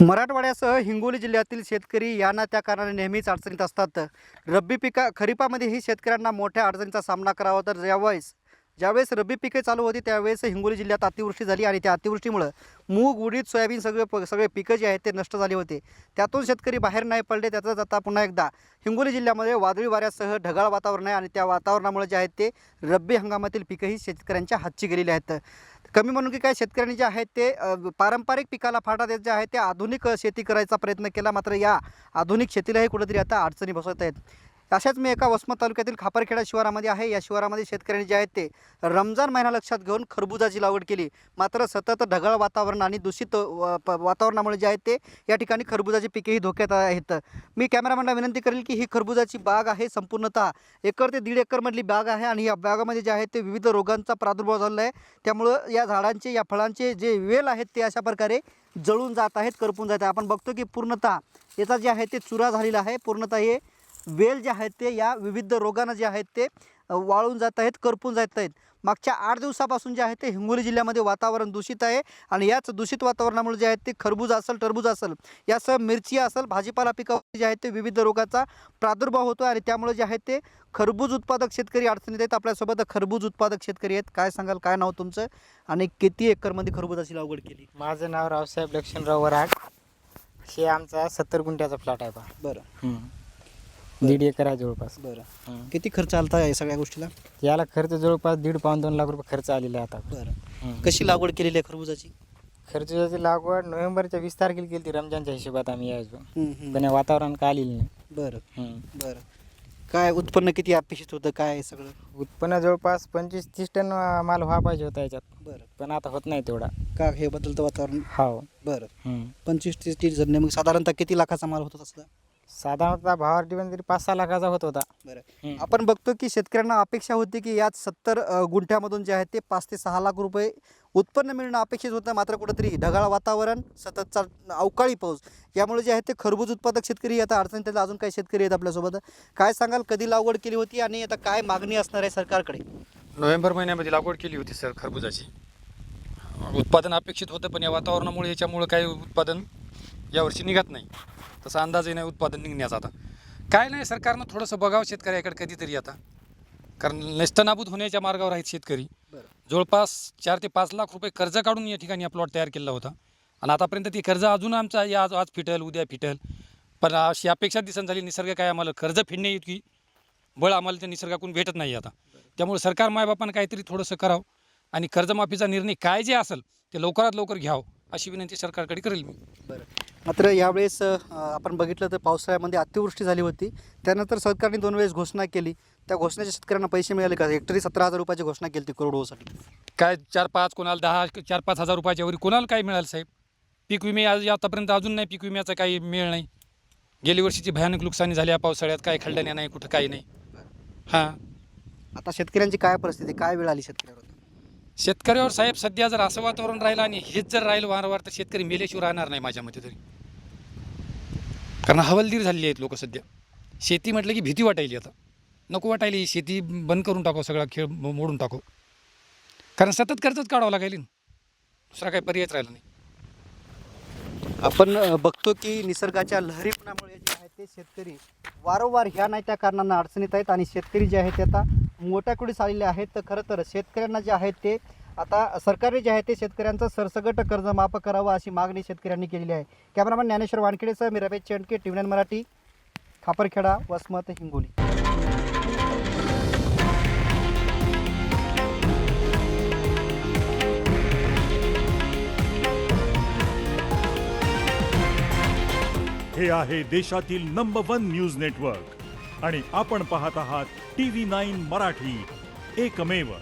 मराठवाड्यासह हिंगोली जिल्ह्यातील शेतकरी या ना त्या कारणाने नेहमीच अडचणीत असतात. खरीपामध्येही शेतकऱ्यांना मोठ्या अडचणीचा सामना करावा. तर ज्यावेळेस रब्बी पिके चालू होती त्यावेळेस हिंगोली जिल्ह्यात अतिवृष्टी झाली आणि त्या अतिवृष्टीमुळे मूग, उडीद, सोयाबीन सगळे पिकं जे आहेत ते नष्ट झाले होते. त्यातून शेतकरी बाहेर नाही पडले. त्यातच आता पुन्हा एकदा हिंगोली जिल्ह्यामध्ये वादळी वाऱ्यासह ढगाळ वातावरण आहे आणि त्या वातावरणामुळे जे आहेत ते रब्बी हंगामातील पिकंही शेतकऱ्यांच्या हातची गेलेली आहेत. कमी म्हणून की काय शेतकऱ्यांनी जे आहेत ते पारंपरिक पिकाला फाटा देत जे आहे ते आधुनिक शेती करायचा प्रयत्न केला. मात्र या आधुनिक शेतीलाही कुठेतरी आता अडचणी बसत आहेत. अशाच मी एका वसमत तालुक्यातील खापरखेडा शिवारामध्ये आहे. या शिवारामध्ये शेतकऱ्यांनी जे आहेत ते रमजान महिना लक्षात घेऊन खरबुजाची लागवड केली. मात्र सतत ढगाळ वातावरण आणि दूषित वातावरणामुळे जे आहेत ते या ठिकाणी खरबुजाची पिकेही धोक्यात आहेत. मी कॅमेरामॅनला विनंती करेल की ही खरबुजाची बाग आहे, संपूर्णतः 1 ते 1.5 एकरमधली बाग आहे आणि या बागामध्ये जे आहे ते विविध रोगांचा प्रादुर्भाव झालेला आहे. त्यामुळं या झाडांचे, या फळांचे जे वेल आहेत ते अशा प्रकारे जळून जात आहेत, करपून जात आहे. आपण बघतो की पूर्णतः याचा जे आहे ते चुरा झालेला आहे. पूर्णतः हे वेल जे आहेत ते या विविध रोगांना जे आहेत ते वाळून जात आहेत, करपून जात आहेत. मागच्या 8 दिवसापासून जे आहे ते हिंगोली जिल्ह्यामध्ये वातावरण दूषित आहे आणि याच दूषित वातावरणामुळे जे आहेत ते खरबूज असेल, टरबूज असेल, यासह मिरची असेल, भाजीपाला पिकावर जे आहेत ते विविध रोगाचा प्रादुर्भाव होतो आणि त्यामुळे जे आहे ते खरबूज उत्पादक शेतकरी अडचणीत आहेत. आपल्यासोबत खरबूज उत्पादक शेतकरी आहेत. काय सांगाल, काय नाव तुमचं आणि किती एकरमध्ये खरबुजाची लागवड केली? माझं नाव रावसाहेब लक्ष्मणराव वराड. हे आमचा 70 गुंठ्याचा प्लॉट आहे पहा. बरं, 1.5 एकर आहे जवळपास. बरं. किती खर्च आलता या सगळ्या गोष्टीला? याला खर्च जवळपास 1.5-2 लाख रुपये खर्च आलेला आहे आता. बरं. कशी लागवड केलेली आहे खरबुजाची? खर्चाची लागवड नोव्हेंबरच्या 20 तारखेला केली ती. रमजानच्या हिशोबात आम्ही यायचो, पण वातावरण काय आलेलं नाही. बरं. काय उत्पन्न किती अपेक्षित होतं, काय सगळं? उत्पन्न जवळपास 25-30 टन माल व्हा पाहिजे होता याच्यात. बरं. पण आता होत नाही तेवढा. का हे बदलतं वातावरण? हो. बरं. 25-30 जण मग साधारणतः किती लाखाचा माल होता तसला? साधारणतः भावावर डिपेंड तरी 5-6 लाखाचा होत होता. बरं. आपण बघतो की शेतकऱ्यांना अपेक्षा होती की यात 70 गुंठ्यामधून जे आहे ते 5 ते 6 लाख रुपये उत्पन्न मिळणं अपेक्षित होतं. मात्र कुठंतरी ढगाळ वातावरण, सततचा अवकाळी पाऊस यामुळे जे आहे ते खरबूज उत्पादक शेतकरी आता अडचणीत. त्याला अजून काही शेतकरी आहेत आपल्यासोबत. काय सांगाल, कधी लागवड केली होती आणि आता काय मागणी असणार आहे सरकारकडे? नोव्हेंबर महिन्यामध्ये लागवड केली होती सर खरबुजाची. उत्पादन अपेक्षित होतं, पण या वातावरणामुळे याच्यामुळं काही उत्पादन यावर्षी निघत नाही. तसा अंदाजही नाही उत्पादन निघण्याचा. आता काय नाही, सरकारनं थोडंसं बघावं शेतकऱ्याकडे कधीतरी आता, कारण नेस्तनाबूत होण्याच्या मार्गावर आहेत शेतकरी. जवळपास 4 ते 5 लाख रुपये कर्ज काढून या ठिकाणी प्लॉट तयार केला होता आणि आतापर्यंत ते कर्ज अजून आमचा आज फिटेल, उद्या फिटेल, पण अशी अपेक्षा दिसून झाली. निसर्ग काय आम्हाला कर्ज फिरणे इतकी बळ आम्हाला त्या निसर्गाकडून भेटत नाही आता. त्यामुळे सरकार मायबापानं काहीतरी थोडंसं करावं आणि कर्जमाफीचा निर्णय काय जे असेल ते लवकरात लवकर घ्यावं अशी विनंती सरकारकडे करेल मी. मात्र यावेळेस आपण बघितलं तर पावसाळ्यामध्ये अतिवृष्टी झाली होती. त्यानंतर सरकारने 2 वेळेस घोषणा केली. त्या घोषणेच्या शेतकऱ्यांना पैसे मिळाले का? हेक्टरी 17,000 रुपयाची घोषणा केली होती करोडोसाठी. काय 4-5 कोणाला 10-4-5 हजार रुपयाच्या वरी कोणाला काय मिळालं साहेब? पीक विमे आतापर्यंत अजून नाही, पीक विम्याचा काही मिळ नाही. गेल्या वर्षीची भयानक नुकसानी झाली या पावसाळ्यात, काय खड्ड्याने नाही, कुठं काही नाही. हां, आता शेतकऱ्यांची काय परिस्थिती, काय वेळ आली शेतकऱ्यावर? शेतकऱ्यावर साहेब सध्या जर असं वातावरण राहिलं आणि हेच जर राहिलं वारंवार तर शेतकरी मेल्याशिवाय राहणार नाही माझ्या मते तरी. कारण हवालदिर झालेली आहेत लोक सध्या. शेती म्हटलं की भीती वाटायली. आता नको वाटायली, शेती बंद करून टाको, सगळा खेळ मोडून टाको, कारण सतत कर्जच काढावं लागेल, दुसरा काही पर्यायच राहिला नाही. आपण बघतो की निसर्गाच्या लहरीपणामुळे जे आहे ते शेतकरी वारंवार ह्या नाही त्या कारणांना अडचणीत आहेत आणि शेतकरी जे आहेत ते आता मोठ्या कुडीस आलेले आहेत. तर खरं तर शेतकऱ्यांना जे आहेत ते आता सरकारने जे आहे ते शेतकऱ्यांचं सरसकट कर्ज माफ करावं अशी मागणी शेतकऱ्यांनी केलेली आहे. कॅमेरामॅन ज्ञानेश्वर वानखेडेसह मी रमेश चेंडके, TV9 मराठी, खापरखेडा, वसमत, हिंगोली. हे आहे देशातील नंबर 1 न्यूज नेटवर्क आणि आपण पाहत आहात TV9 मराठी, एकमेव.